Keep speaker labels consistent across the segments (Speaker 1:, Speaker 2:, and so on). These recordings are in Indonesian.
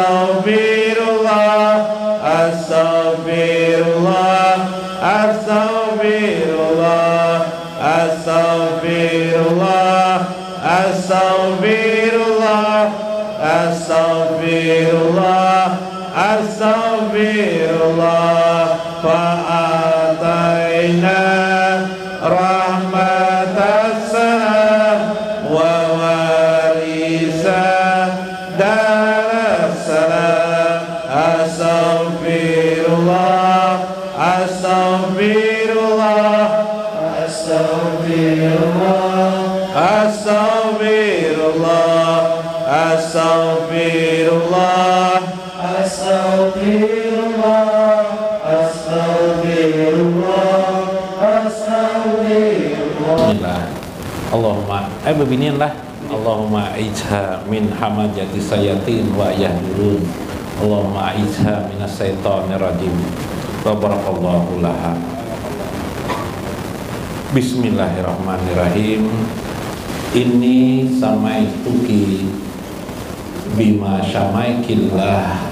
Speaker 1: astaghfirullah, astaghfirullah, astaghfirullah, astaghfirullah, astaghfirullah, astaghfirullah, astaghfirullah. Fa'ataina rahmatas salam wa warisa daras salam. Astaghfirullah, astaghfirullah, astaghfirullah, astaghfirullah, astaghfirullah, astaghfirullah, astaghfirullah, astaghfirullah.
Speaker 2: Allahumma beginian lah. Allahumma ijha min hamajati sayatin wa yahdurun. Allahumma ijha minas syaitonir rajim. Wa barakallahu laha. Bismillahirrahmanirrahim. Ini samaituki bima syamaikillah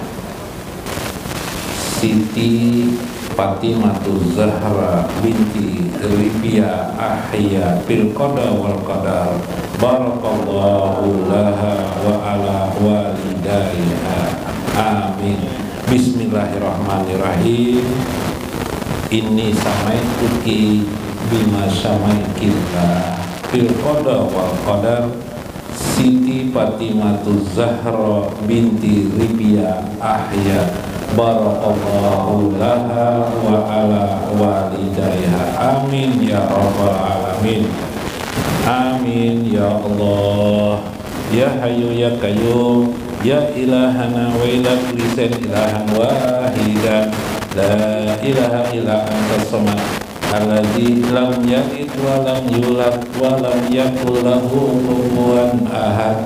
Speaker 2: Siti Fatimatu Zahra binti Ribia Ahya fil qada wal qadar. Barakallahu laha wa ala walidayha. Amin. Bismillahirrahmanirrahim. Ini samaituki bima syamaikillah fil qada wal qadar Siti Fatimatu Zahra binti Ribia Ahya. Barakallahu laha wa ala walidayha. Amin ya rabbal alamin. Amin ya Allah. Ya Hayyu ya Qayyum, ya ilahana wa ila kulli shay'in ilahan wahidan. La ilaha illa antas samad alladzi lam yalid wa lam yulad wa lam yakul lahu kufuwan ahad.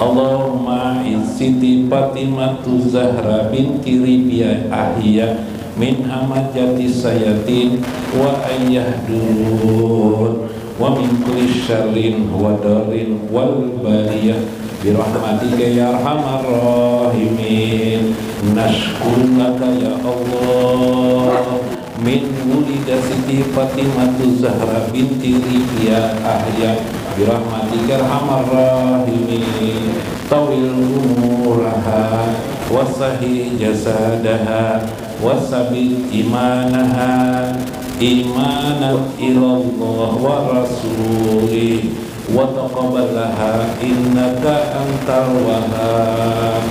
Speaker 2: Allahumma Siti Fatimatu Zahra binti Ribia Ahya min hamajati sayatin wa ayyahdun wa min kulli syarrin wa darin wal baliyah birahmatika ya arhamar rahimin. Nashkurulaka ya Allah. Min wulida Siti Fatimatu Zahra binti Ribia Ahya birahmatika arhamar rahimin. Tawil umuraha wasahi jasadaha wasabit imanaha imanat ilallah wa rasulih wa taqabbalaha innaka antal wahhab.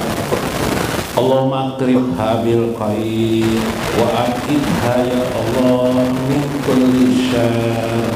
Speaker 2: Allahumma akribha bil khair wa aqidha ya Allah min kulli syarr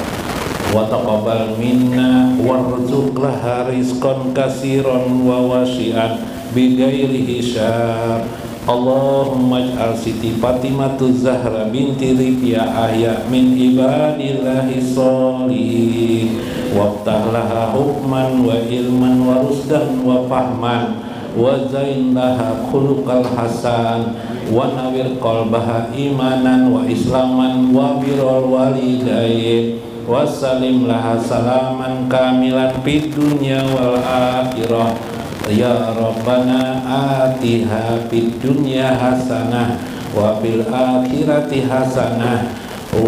Speaker 2: wa taqabbal minna warzuq laha rizqan katsiran wa wasi'an bi ghairi hisab. Allahumma ij'al Siti Fatimatu Zahra binti Ribia Ahya min ibadillahi sholihin waftah laha hukman wa ilman wa rusdan wa fahman wa zain laha khuluqal hasan wa nawir qalbaha imanan wa islaman wa birrul walidain wa salim laha salaman kamilan fid dunya wal akhirah. Ya Rabbana atiha fid dunya hasanah wa fil akhirati hasanah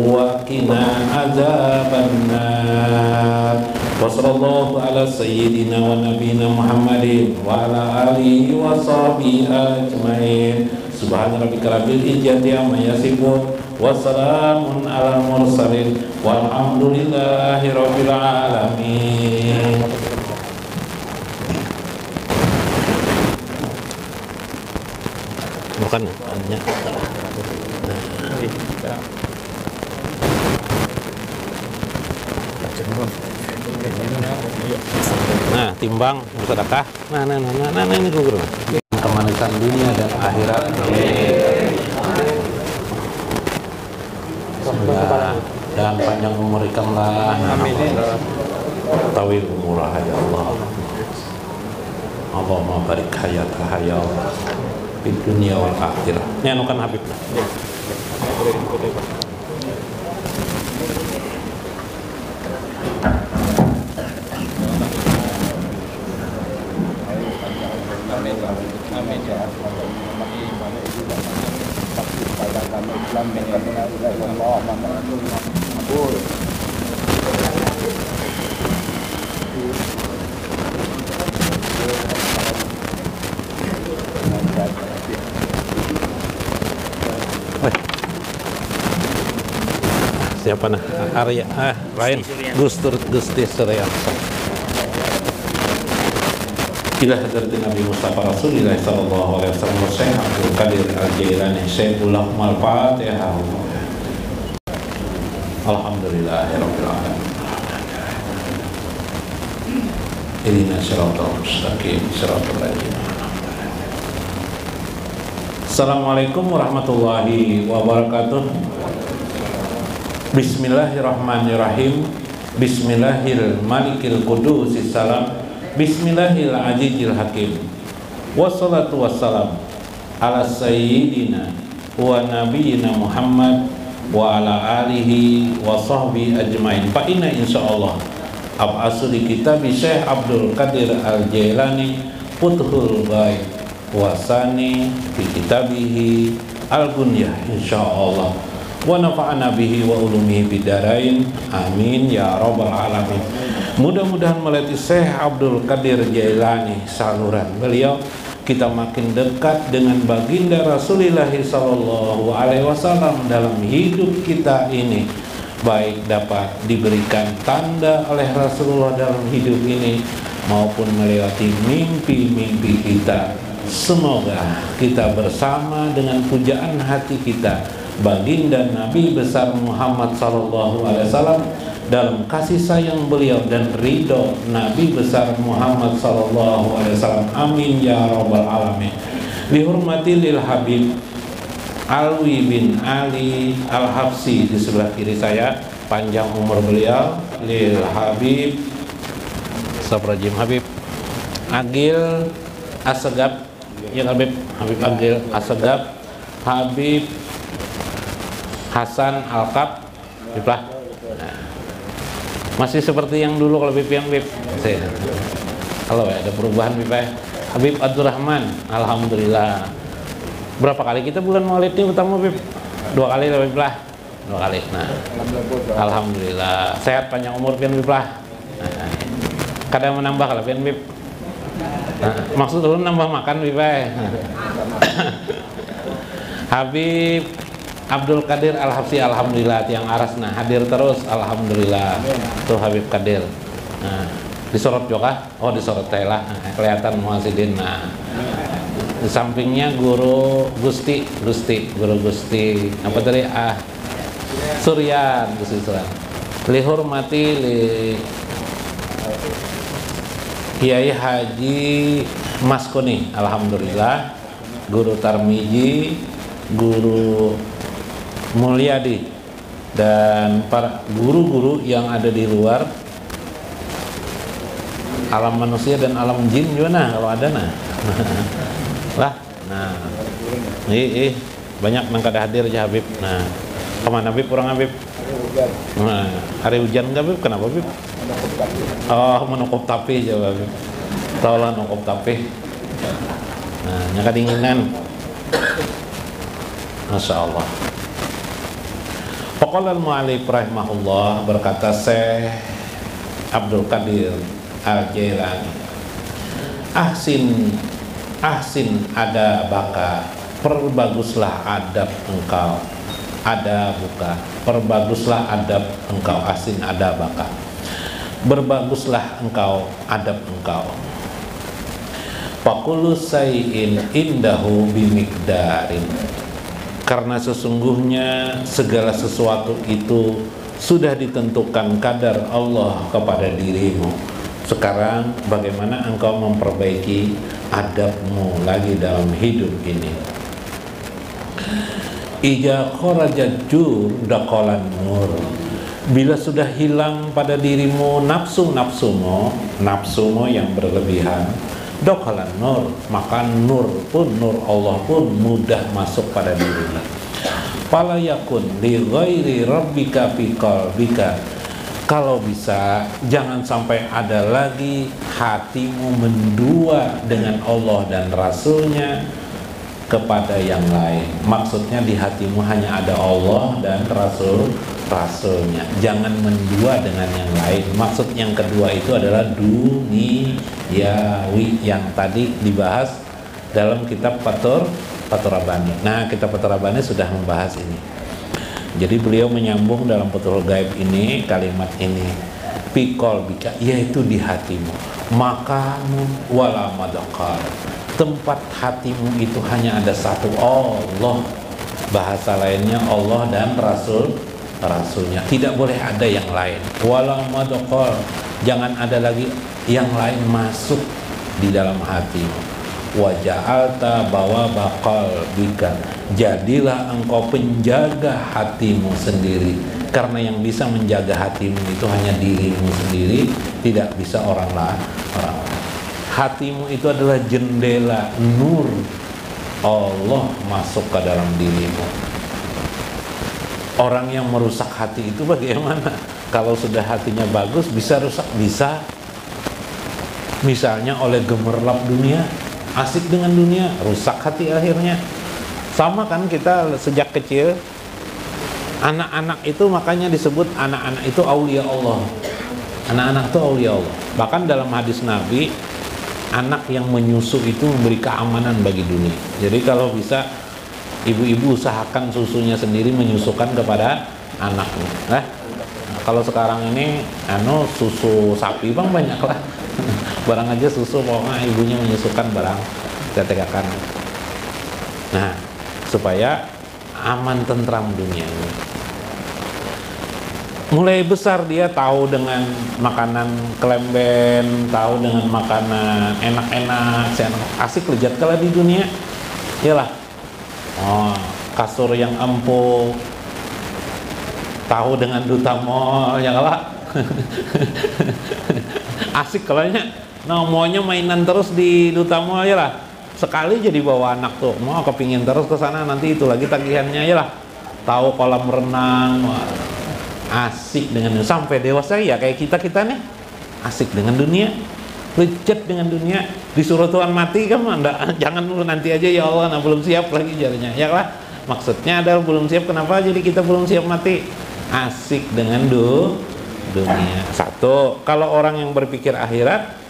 Speaker 2: wa qina adzabannar. Wa sallallahu ala sayyidina wa nabiyina Muhammadin wa ala alihi wa sahbihi ajmain. Subhana rabbika rabbil izzati amma yasifun wa salamun ala mursalin walhamdulillahi rabbil alamin. Bukan hanya nah timbang bersedekah nah ini gugur kemanisan dunia dan akhirat. Dan panjang umur ikamlah. Amin. Tawil umurah ya Allah. Allahumma barik hayatah ya Allah di dunia wal akhirah. Ini anukan Habib.
Speaker 3: Amin ya
Speaker 2: Siapa nah? Arya, lain Gusti Suryanto. Ila hadratin Nabi Mustafa Rasulillah sallallahu alaihi wasallam Syekh Abdul Qadir Al-Jailani Syekhul Al-Fatihah. Alhamdulillahirabbil alamin. Ihdina shiratal mustaqim shiratal ladzina an'amta alaihim. Assalamualaikum warahmatullahi wabarakatuh. Bismillahirrahmanirrahim. Bismillahil malikil qudusis salam. Bismillahil azizil hakim. Wassalatu wassalam ala sayyidina wa nabiyyina Muhammad wa ala alihi wa sahbihi ajmain. Fa inna insyaallah ab'asu di kitab Syekh Abdul Qadir Al-Jailani Futhul Ghaib wasani fi kitabihi Al-Gunyah insyaallah. Wa nafa'ana bihi wa ulumihi bidarain amin ya rabbal alamin. Mudah-mudahan melalui Syekh Abdul Qadir Jailani saluran beliau kita makin dekat dengan baginda Rasulullah sallallahu alaihi wasallam dalam hidup kita ini, baik dapat diberikan tanda oleh Rasulullah dalam hidup ini maupun melewati mimpi-mimpi kita. Semoga kita bersama dengan pujaan hati kita baginda Nabi besar Muhammad sallallahu alaihi wasallam dalam kasih sayang beliau dan ridho Nabi besar Muhammad sallallahu alaihi wasallam amin ya rabbal alamin. Dihormati lil Habib Alwi bin Ali Al-Habsi di sebelah kiri saya, panjang umur beliau. Lil Habib Sabrajim Habib Agil Asegab ya Habib Agil Asegab Habib Hasan Alkap Biplah. Nah, masih seperti yang dulu kalau Bip yang Bip. Halo ya, ada perubahan Bip ya. Habib Abdurrahman, alhamdulillah. Berapa kali kita bulan Maulid ini utama Bip? 2 kali lah Biplah. 2 kali. Nah, alhamdulillah. Sehat panjang umur pian Biplah. Nah, kadang menambah kalau pian Bip. Nah, maksud dulu nambah makan Bip ya. Habib Abdul Qadir Al-Habsi alhamdulillah tiang arasna hadir terus alhamdulillah. Tuh Habib Qadir. Nah, disorot juga. Oh, disorot teh lah. Nah, kelihatan muasidin. Nah, di sampingnya guru Gusti apa tadi? Suryan, Gusti Suryan. Lihormati Kiai Haji Maskuni alhamdulillah, guru Tarmiji, guru Mulyadi, dan para guru-guru yang ada di luar alam manusia dan alam jin juga nah kalau ada nah lah nah banyak yang kada hadir aja Habib. Nah, kemana Habib? Kurang Habib. Nah, hari hujan nggak Habib? Kenapa Habib? Oh, menukop tapi jawab Habib. Taulah nukop tapi. Nah, nyaka dinginan. Masya Allah. Faqala al-mu'allif rahimahullah, berkata Syekh Abdul Qadir Al-Jailani, ahsin adabaka, perbaguslah adab engkau. Adabuka, perbaguslah adab engkau. Ahsin adabaka, berbaguslah engkau adab engkau. Faqulu sayyin indahu bimikdarin, karena sesungguhnya segala sesuatu itu sudah ditentukan kadar Allah kepada dirimu. Sekarang bagaimana engkau memperbaiki adabmu lagi dalam hidup ini? Ija kharajat jur daqalan nur, bila sudah hilang pada dirimu nafsumu yang berlebihan, daqalan nur, maka nur Allah pun mudah masuk pada dirimu. Fala yakun li ghairi rabbika fi qalbika, Kalau bisa jangan sampai ada lagi hatimu mendua dengan Allah dan Rasulnya kepada yang lain. Maksudnya di hatimu hanya ada Allah dan Rasulnya. Jangan mendua dengan yang lain. Maksud yang kedua itu adalah duniawi yang tadi dibahas dalam kitab Fathur Rabbani. Nah, kitab Fathur Rabbani sudah membahas ini. Jadi beliau menyambung dalam Fathul Ghaib ini kalimat ini, pikol bika, yaitu di hatimu, makamu wala madakar, tempat hatimu itu hanya ada satu, Allah. Bahasa lainnya Allah dan Rasulnya, tidak boleh ada yang lain. Wala madakar, jangan ada lagi yang lain masuk di dalam hatimu. Waja'alta bawa bakal bika, jadilah engkau penjaga hatimu sendiri, karena yang bisa menjaga hatimu itu hanya dirimu sendiri, tidak bisa orang lain. Hatimu itu adalah jendela nur Allah masuk ke dalam dirimu. Orang yang merusak hati itu bagaimana? Kalau sudah hatinya bagus, bisa rusak, bisa. Misalnya oleh gemerlap dunia, asik dengan dunia, rusak hati akhirnya. Sama kan kita sejak kecil, anak-anak itu makanya disebut anak-anak itu aulia Allah. Anak-anak itu aulia Allah. Bahkan dalam hadis Nabi, anak yang menyusu itu memberi keamanan bagi dunia. Jadi kalau bisa ibu-ibu usahakan susunya sendiri menyusukan kepada anaknya. Nah, kalau sekarang ini susu sapi bang banyak lah. Barang aja susu, pokoknya ibunya menyusukan barang tetegakan. Nah, supaya aman tentram dunia ini. Mulai besar dia tahu dengan makanan kelemben, tahu dengan makanan enak-enak, asik lezat kala di dunia. Iyalah. Kasur yang empuk, tahu dengan duta mall, ya kalah. Asik kalanya. Nah, maunya mainan terus di duta mall aja lah. Sekali jadi bawa anak tuh, mau kepingin terus ke sana, nanti itu lagi tagihannya aja lah. Tahu kolam renang, asik dengan dunia. Sampai dewasa ya kayak kita nih, asik dengan dunia, lecet dengan dunia. Disuruh Tuhan mati kan, jangan dulu, nanti aja ya Allah, nah belum siap lagi jadinya. Ya lah, maksudnya adalah belum siap. Kenapa jadi kita belum siap mati? Asik dengan dunia. Satu, kalau orang yang berpikir akhirat,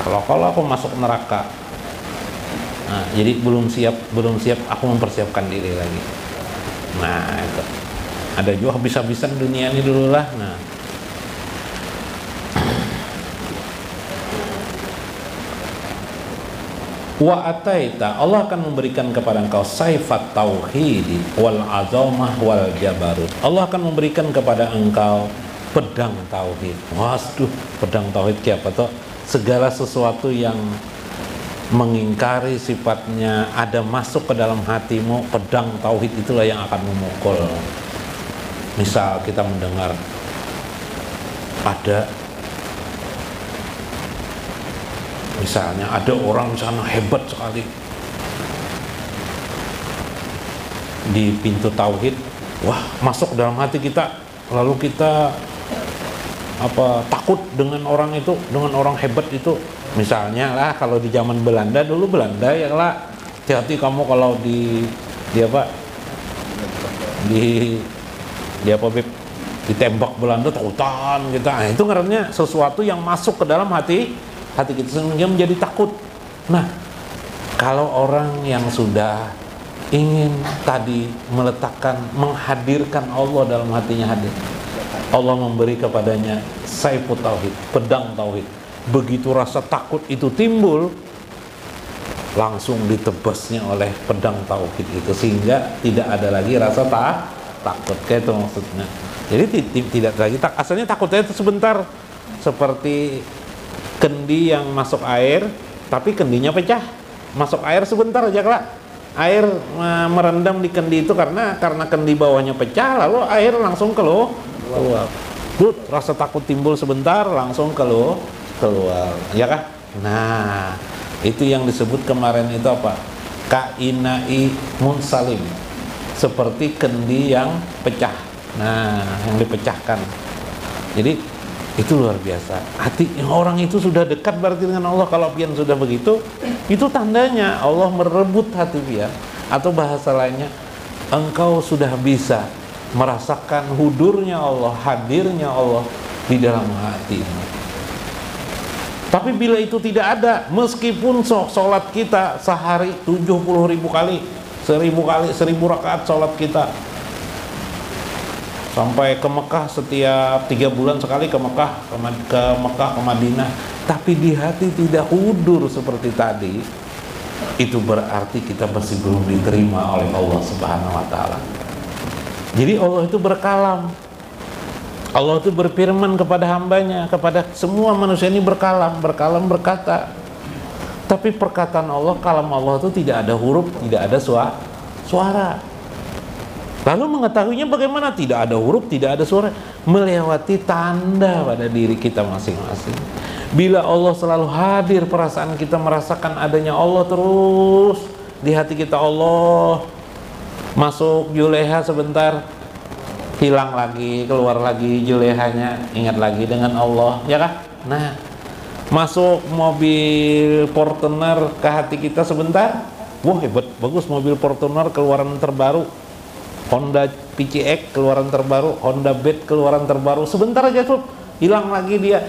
Speaker 2: kalau aku masuk neraka, nah, jadi belum siap, aku mempersiapkan diri lagi. Nah, itu ada juga habis-habisan dunia ini dulu lah. Nah, wa ataita, Allah akan memberikan kepada engkau saifat tauhid wal azamah wal jabarut. Allah akan memberikan kepada engkau pedang tauhid. Waduh, pedang tauhid kayak apa toh? Segala sesuatu yang mengingkari sifatnya ada masuk ke dalam hatimu, pedang tauhid itulah yang akan memukul. Misal kita mendengar misalnya ada orang sana hebat sekali di pintu tauhid, wah, masuk dalam hati kita, lalu kita takut dengan orang itu, dengan orang hebat itu. Misalnya lah, kalau di zaman Belanda dulu, Belanda ya lah, hati-hati kamu kalau ditembak Belanda, takutan kita. Nah, itu ngarannya sesuatu yang masuk ke dalam hati kita sehingga menjadi takut. Nah, kalau orang yang sudah ingin tadi menghadirkan Allah dalam hatinya, Allah memberi kepadanya saifut tauhid, pedang tauhid. Begitu rasa takut itu timbul, langsung ditebasnya oleh pedang tauhid itu, sehingga tidak ada lagi rasa takut. Kayak itu maksudnya. Jadi tidak lagi asalnya takutnya itu sebentar, seperti kendi yang masuk air, tapi kendinya pecah. Masuk air sebentar aja lah. Air merendam di kendi itu karena kendi bawahnya pecah, lalu air langsung keluar. Rasa takut timbul sebentar, langsung keluar, ya kah? Nah, itu yang disebut kemarin itu apa? Kainai munsalim, seperti kendi yang pecah. Nah, yang dipecahkan. Jadi itu luar biasa. Hati orang itu sudah dekat berarti dengan Allah. Kalau pian sudah begitu, itu tandanya Allah merebut hati pian. Atau bahasa lainnya, engkau sudah bisa merasakan hudurnya Allah, hadirnya Allah di dalam hati. Tapi bila itu tidak ada, meskipun sholat kita sehari 70.000 kali, 1000 rakaat sholat kita, sampai ke Mekah setiap 3 bulan sekali ke Mekah, ke Madinah, tapi di hati tidak hudur seperti tadi, itu berarti kita masih belum diterima oleh Allah Subhanahu wa Ta'ala. Jadi Allah itu berkalam, Allah itu berfirman kepada hambanya, kepada semua manusia ini berkalam berkata. Tapi perkataan Allah, kalam Allah itu tidak ada huruf, tidak ada suara. Lalu mengetahuinya bagaimana? Tidak ada huruf, tidak ada suara, melewati tanda pada diri kita masing-masing. Bila Allah selalu hadir, perasaan kita merasakan adanya Allah terus di hati kita. Allah masuk Juleha sebentar, hilang lagi, keluar lagi Julehanya, ingat lagi dengan Allah, ya kah? Nah, masuk mobil Fortuner ke hati kita sebentar, wah hebat, bagus mobil Fortuner keluaran terbaru, Honda PCX keluaran terbaru, Honda Beat keluaran terbaru, sebentar aja tuh hilang lagi dia.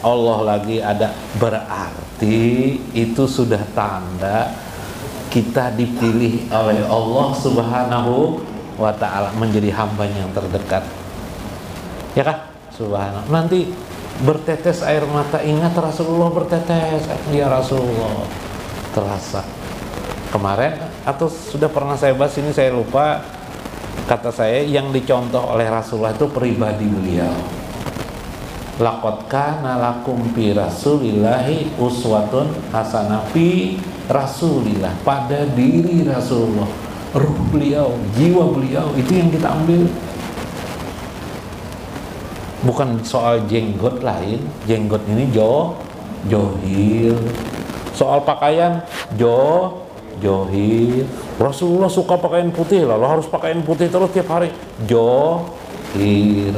Speaker 2: Allah lagi ada, berarti itu sudah tanda kita dipilih oleh Allah Subhanahu wa Ta'ala menjadi hambanya yang terdekat, ya kah? Subhanallah. Nanti bertetes air mata, ingat Rasulullah bertetes, ya Rasulullah, terasa. Kemarin atau sudah pernah saya bahas ini, saya lupa, kata saya yang dicontoh oleh Rasulullah itu pribadi beliau. Laqad kana lakum fi Rasulillahi uswatun hasanah, fi Rasulillah, pada diri Rasulullah, ruh beliau, jiwa beliau, itu yang kita ambil. Bukan soal jenggot lain, jenggot ini johil. Soal pakaian johil. Rasulullah suka pakaian putih, lalu harus pakaian putih terus tiap hari, johil.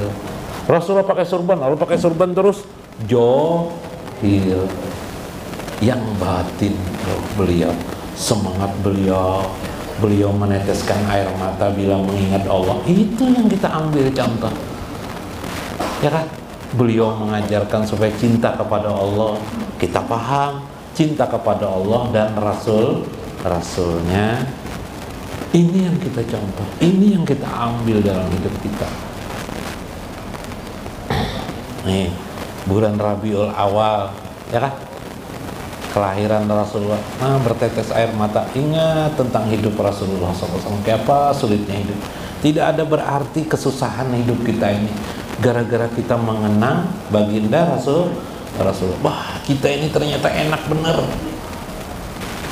Speaker 2: Rasulullah pakai surban, lalu pakai surban terus, johil. Yang batin beliau, semangat beliau meneteskan air mata bila mengingat Allah, itu yang kita ambil contoh, ya kan? Beliau mengajarkan supaya cinta kepada Allah, kita paham cinta kepada Allah dan Rasulnya. Ini yang kita contoh, ini yang kita ambil dalam hidup kita. Nih, bulan Rabiul Awal, ya kan? Kelahiran Rasulullah, bertetes air mata, ingat tentang hidup Rasulullah SAW, kayak apa sulitnya hidup. Tidak ada berarti kesusahan hidup kita ini gara-gara kita mengenang baginda Rasulullah. Wah, kita ini ternyata enak bener.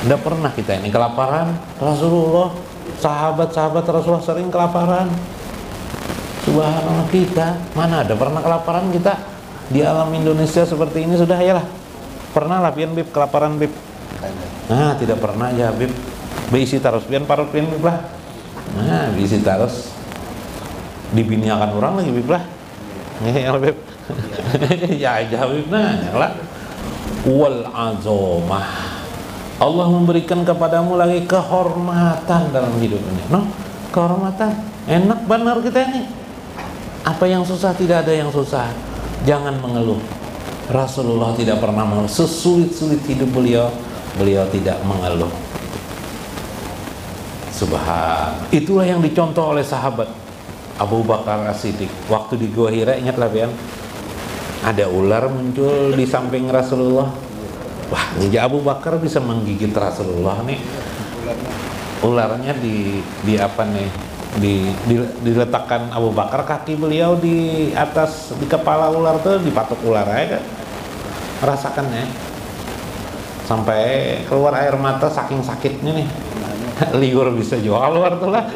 Speaker 2: Tidak pernah kita ini kelaparan. Rasulullah, sahabat-sahabat Rasulullah sering kelaparan. Subhanallah, kita mana ada pernah kelaparan kita di alam Indonesia seperti ini. Sudah ya lah, pernah lah pian bib kelaparan bib. Nah, tidak pernah ya bib, beisi terus pian parut pian bib lah. Nah, beisi terus dibiniakan orang lagi bib lah. Ya bib. Ya aja bib, nah lah. Wal azomah, Allah memberikan kepadamu lagi kehormatan dalam hidup ini. No, kehormatan, enak benar kita ini. Apa yang susah, tidak ada yang susah. Jangan mengeluh. Rasulullah tidak pernah mengeluh. Sesulit-sulit hidup beliau tidak mengeluh. Subhan. Itulah yang dicontoh oleh sahabat Abu Bakar As-Siddiq. Waktu di Gua Hira, ingatlah pian, ada ular muncul di samping Rasulullah. Wah, Abu Bakar bisa menggigit Rasulullah nih. Ularnya di apa nih? Diletakkan Abu Bakar, kaki beliau di atas, di kepala ular tuh, dipatok ular aja kan. Rasakan ya, sampai keluar air mata saking sakitnya nih. Liur bisa jual luar tuh lah.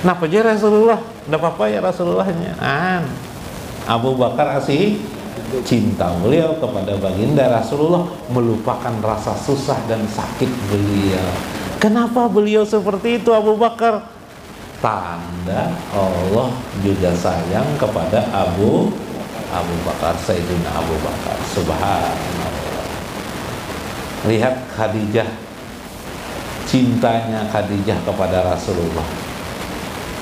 Speaker 2: Kenapa aja Rasulullah? Nggak apa-apa ya Rasulullahnya. Abu Bakar asih cinta beliau kepada baginda Rasulullah, melupakan rasa susah dan sakit beliau. Kenapa beliau seperti itu Abu Bakar? tanda Allah juga sayang kepada Abu Bakar, Sayyidina Abu Bakar. Subhanallah. Lihat Khadijah, cintanya Khadijah kepada Rasulullah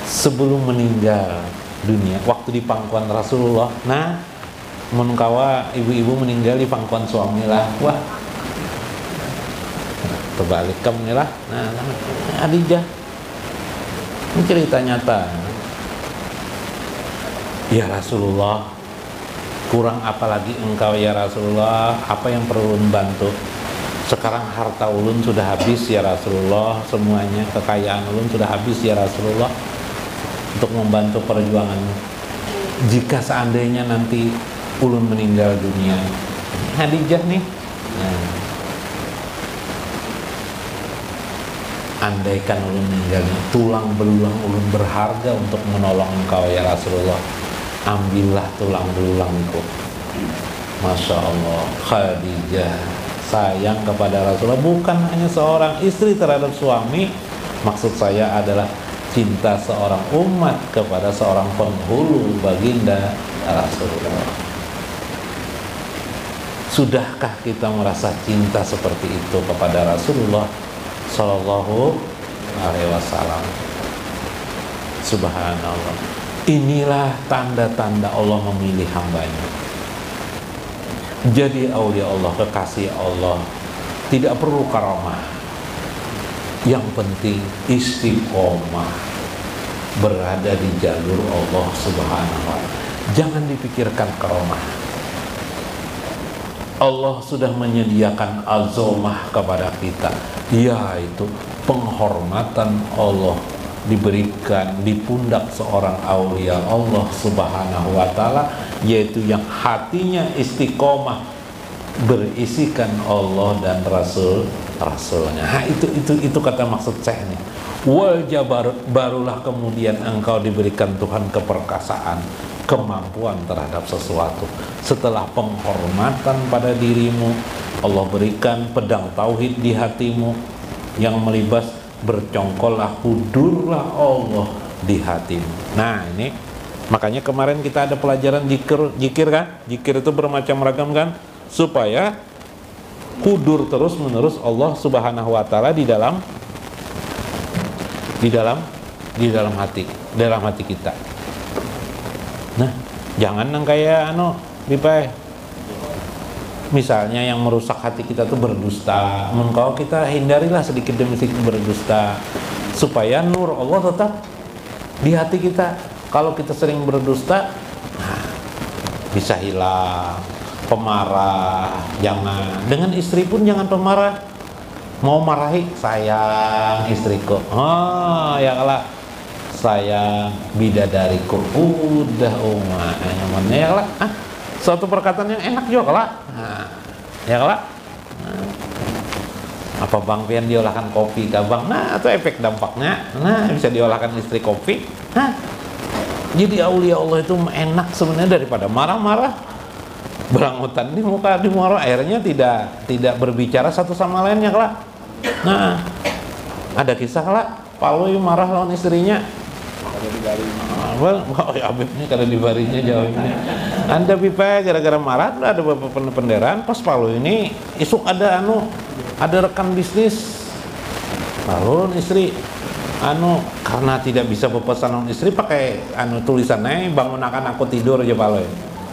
Speaker 2: sebelum meninggal dunia, waktu di pangkuan Rasulullah. Nah, mun kawa ibu-ibu meninggal di pangkuan suami lah, wah terbalik kamu lah. Nah, Khadijah ini cerita nyata. Ya Rasulullah, kurang apa lagi engkau ya Rasulullah, apa yang perlu bantu? Sekarang harta ulun sudah habis ya Rasulullah, semuanya kekayaan ulun sudah habis ya Rasulullah untuk membantu perjuangan. Jika seandainya nanti ulun meninggal dunia, Khadijah nih, andaikan ulun meninggalnya, tulang belulang ulun berharga untuk menolong engkau ya Rasulullah, ambillah tulang belulangku. Masya Allah, Khadijah sayang kepada Rasulullah, bukan hanya seorang istri terhadap suami, maksud saya adalah cinta seorang umat kepada seorang penghulu baginda Rasulullah. Sudahkah kita merasa cinta seperti itu kepada Rasulullah Sallallahu Alaihi Wasallam? Subhanallah. Inilah tanda-tanda Allah memilih hambanya. Jadi aulia Allah, kekasih Allah, tidak perlu karamah. Yang penting istiqomah, berada di jalur Allah Subhanahu wa Ta'ala. Jangan dipikirkan karamah. Allah sudah menyediakan azomah kepada kita, yaitu penghormatan Allah diberikan di pundak seorang aulia Allah Subhanahu wa Ta'ala, yaitu yang hatinya istiqomah berisikan Allah dan Rasulnya. Nah, itu kata maksud saya nih. Wal jabar, barulah kemudian engkau diberikan Tuhan keperkasaan, kemampuan terhadap sesuatu. Setelah penghormatan pada dirimu, Allah berikan pedang tauhid di hatimu yang melibas, bercongkollah, hudurlah Allah di hatimu. Nah, ini makanya kemarin kita ada pelajaran zikir kan? Zikir itu bermacam ragam kan? Supaya hudur terus menerus Allah Subhanahu wa Ta'ala di dalam hati kita. Nah, jangan yang kayak Bipai, misalnya yang merusak hati kita tuh berdusta. Kalau kita hindarilah sedikit demi sedikit berdusta, supaya nur Allah tetap di hati kita. Kalau kita sering berdusta, bisa hilang. Pemarah, jangan. Dengan istri pun jangan pemarah. Mau marahi, sayang istriku, ya kalah, sayang bidadariku, udah nyamannya ya kalah. Suatu perkataan yang enak juga kalah, ya kalah. Apa Bang Pian diolahkan kopi kah Bang? Nah, itu efek dampaknya. Nah, bisa diolahkan istri kopi. Jadi aulia Allah itu enak sebenarnya daripada marah-marah, berangutan di muka di muara, akhirnya tidak berbicara satu sama lainnya kelak. Nah, ada kisah kelak, Paloi marah lawan istrinya. Habib ini kada dibarinya jawabnya. Anda Pipai gara-gara marah, ada beberapa penderan. Pas Paloi ini isuk ada rekan bisnis. Lalu istri karena tidak bisa berpesan lawan istri, pakai tulisannya bangun akan aku tidur aja Paloi.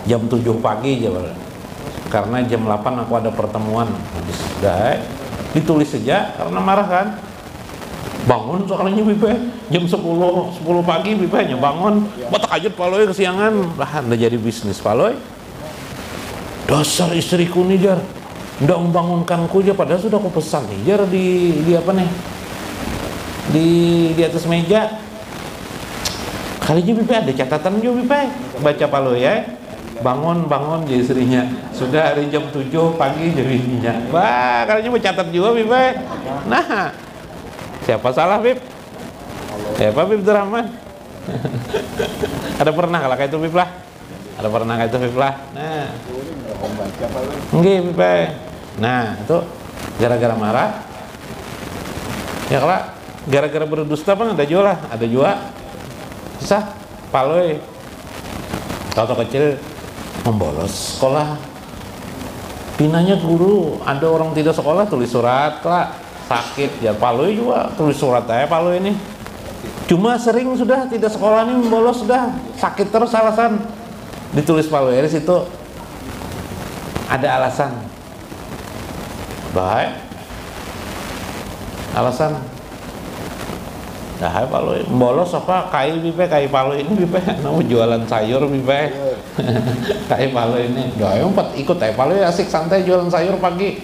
Speaker 2: Jam 7 pagi aja, karena jam 8 aku ada pertemuan. Sudah ditulis saja, karena marah kan. Bangun soalnya Bipe jam 10 pagi Bipe nya bangun, batak ajut Paloi kesiangan. Lah anda jadi bisnis Paloi. Dasar istriku nih jar, ndak membangunkanku aja, padahal sudah aku pesan nih jar di apa nih, di atas meja. Kalinya Bipe ada catatan juga Bipe, baca Paloi ya. Bangun jadi istrinya, sudah hari jam 7 pagi jadinya. Wah, kalinya mencatat juga Bipe. Nah, siapa salah Bib? Siapa Bib Rahman? Ada pernah kalau kayak itu Bib lah? Ada pernah kayak itu Bib lah? Nah, enggak Bipe. Nah, itu gara-gara marah. Ya kalau gara-gara berdusta Bang ada juga lah, ada juga. Kisah Paloi waktu kecil membolos sekolah. Pinanya guru, ada orang tidak sekolah tulis surat lah, sakit ya Paloi juga tulis surat aja Paloi ini. Cuma sering sudah tidak sekolah ini membolos sudah sakit terus alasan ditulis Paloi. Dari situ ada alasan baik, alasan nah Paloi bolos apa kai bipe kai Paloi ini bipe mau jualan sayur bipe kai Paloi ini doang ikut Paloi asik santai jualan sayur pagi.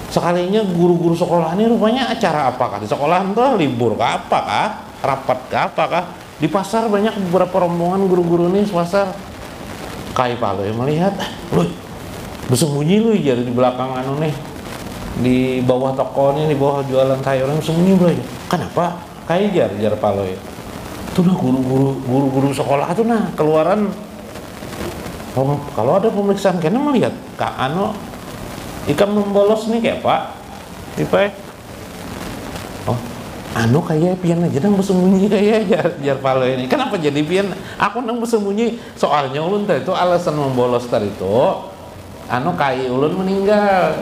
Speaker 2: Sekalinya guru-guru sekolah ini rupanya acara apakah di sekolahan tuh libur ke apakah rapat ke apakah di pasar banyak beberapa rombongan guru-guru ini pasar. Kai Paloi melihat lu bersembunyi lu jadi di belakang anu nih di bawah toko ini di bawah jualan sayur sembunyi bro. Kenapa? Kayak jar Paloi itu nah guru-guru sekolah itu nah keluaran kalau ada pemeriksaan karena melihat Kak Ano ikan membolos nih kayak Pak tipe oh Ano kayak pian aja nang bersembunyi kayak jar Paloi ini kenapa jadi pian aku nang bersembunyi soalnya ulun tadi itu alasan membolos tadi itu Ano kai ulun meninggal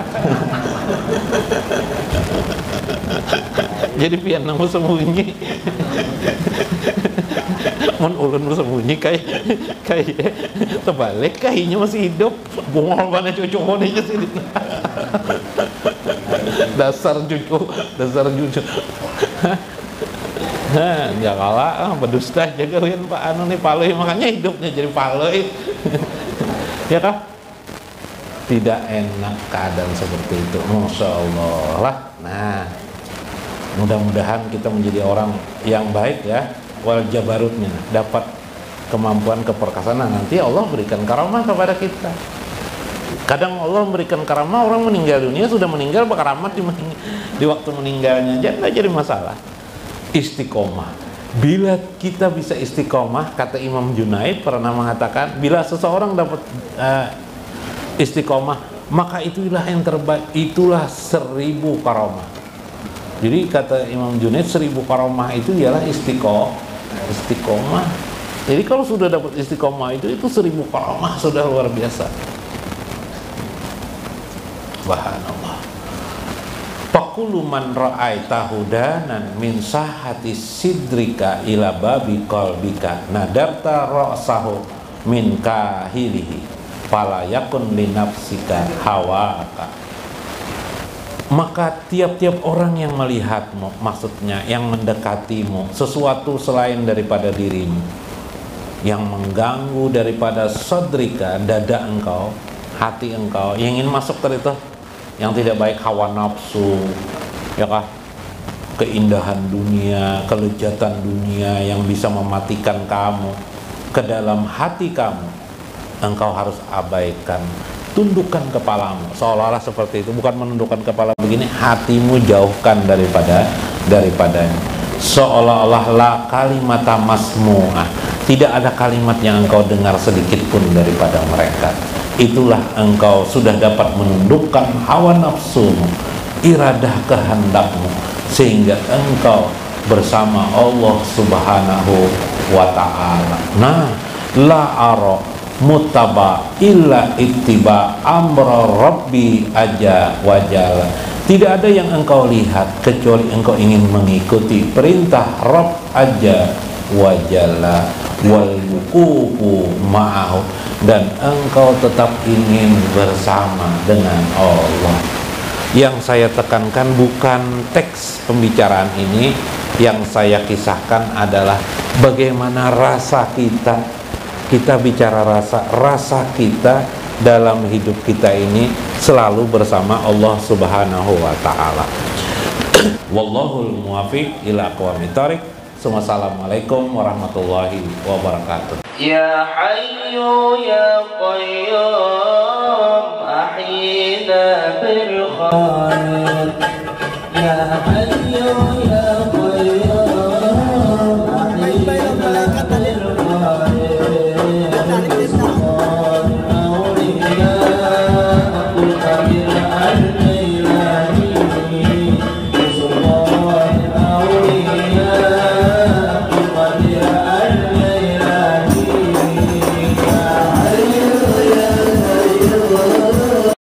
Speaker 2: jadi pian nang bersembunyi mun ulun bersembunyi kayak terbalik kayaknya masih hidup bungol mana cucu aja sini dasar cucu ya kalah berdusta jagain Pak Anu nih Paloi makanya hidupnya jadi Paloi ya kah tidak enak keadaan seperti itu Masya Allah lah. Nah mudah-mudahan kita menjadi orang yang baik ya wal jabarutnya dapat kemampuan keperkasaan nanti Allah berikan karamah kepada kita. Kadang Allah memberikan karamah orang meninggal dunia sudah meninggal berkaramat di waktu meninggalnya jadi masalah. Istiqomah bila kita bisa istiqomah kata Imam Junaid pernah mengatakan bila seseorang dapat istiqomah maka itulah yang terbaik itulah 1000 karamah. Jadi kata Imam Junaid 1000 karamah itu ialah istiqomah. Jadi kalau sudah dapat istiqomah itu 1000 karamah sudah luar biasa. Subhanallah. Faqulu man ra'aita hudanan min sahati sidrika ila babi qalbika nadarta ra'sahu min kahilihi fala yakun li nafsika hawaka. Maka tiap-tiap orang yang melihatmu, maksudnya yang mendekatimu, sesuatu selain daripada dirimu, yang mengganggu daripada sodrika, dada engkau, hati engkau, yang ingin masuk tadi itu, yang tidak baik hawa nafsu, ya kah? Keindahan dunia, kelezatan dunia yang bisa mematikan kamu ke dalam hati kamu, engkau harus abaikan. Tundukkan kepalamu seolah-olah seperti itu, bukan menundukkan kepala begini, hatimu jauhkan daripadanya seolah-olah la kalimata masmu'ah, tidak ada kalimat yang engkau dengar sedikit pun daripada mereka. Itulah engkau sudah dapat menundukkan hawa nafsumu, iradah kehendakmu, sehingga engkau bersama Allah Subhanahu wa ta'ala. Nah, la ara mutaba illa ittiba amra rabbi aja wajalla. Tidak ada yang engkau lihat kecuali engkau ingin mengikuti perintah Rabb aja wajalla wal wuqufu ma'ahu, dan engkau tetap ingin bersama dengan Allah. Yang saya tekankan bukan teks pembicaraan ini, yang saya kisahkan adalah bagaimana rasa kita bicara rasa kita dalam hidup kita ini selalu bersama Allah Subhanahu wa ta'ala. Wallahul muwafiq ila aqwamit thoriq. Assalamualaikum warahmatullahi wabarakatuh.
Speaker 3: Ya Hayyu ya Qayyum ahyina bil khair ya